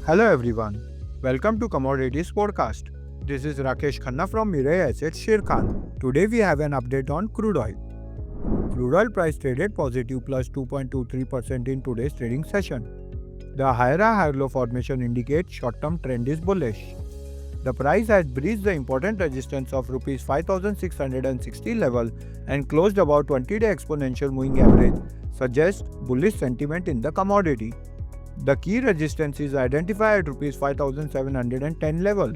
Hello everyone, welcome to Commodities Podcast. This is Rakesh Khanna from Mirae Asset Sharekhan. Today we have an update on crude oil. Crude oil price traded positive plus 2.23% in today's trading session. The higher low formation indicates short-term trend is bullish. The price has breached the important resistance of Rs 5,660 level and closed above 20-day exponential moving average, suggests bullish sentiment in the commodity. The key resistance is identified at Rs 5,710 level.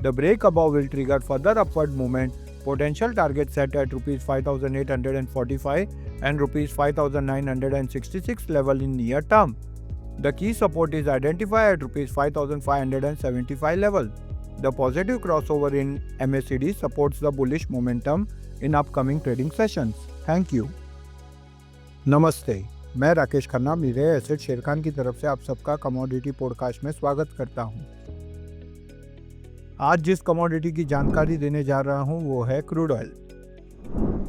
The break above will trigger further upward movement. Potential target set at Rs 5,845 and Rs 5,966 level in near term. The key support is identified at Rs 5,575 level. The positive crossover in MACD supports the bullish momentum in upcoming trading sessions. Thank you. नमस्ते, मैं Rakesh Khanna मिरेय asset Sharekhan की तरफ से आप सबका commodity podcast में स्वागत करता हूं। आज जिस कमोडिटी की जानकारी देने जा रहा हूं वो है क्रूड ऑयल।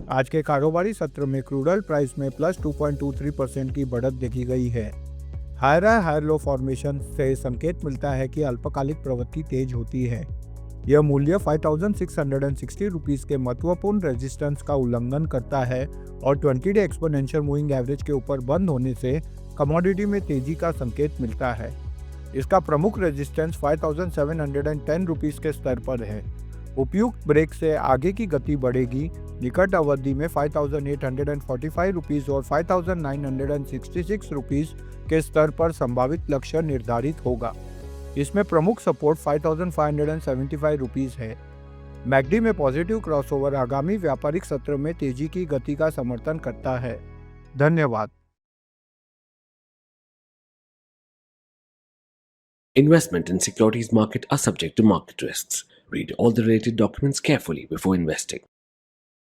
आज के कारोबारी सत्र में क्रूड ऑयल प्राइस में प्लस 2.23% की बढ़त देखी गई है। हायर लो फॉर्मेशन से संकेत मिलता है कि अल्पकालिक प्रवृत्ति तेज होती है। यह मूल्य 5,660 रुपीस के महत्वपूर्ण रेजिस्टेंस का उल्लंघन करता है और 20-डे एक्सपोनेंशियल मूविंग एवरेज के ऊपर बंद होने से कमोडिटी में तेजी का संकेत मिलता है। इसका प्रमुख रेजिस्टेंस 5,710 रुपीस के स्तर पर है। उपयुक्त ब्रेक से आगे की गति बढ़ेगी। निकट अवधि में 5,845 रुपीस और 5,966 रुपीस के स्तर पर संभावित लक्ष्य निर्धारित होगा। इसमें प्रमुख सपोर्ट 5,575 रुपीस है। मैकडी में पॉजिटिव क्रॉसओवर आगामी व्यापारिक सत्र में तेजी की गति का समर्थन करता है। धन्यवाद। Investment in securities market are subject to market risks. Read all the related documents carefully before investing.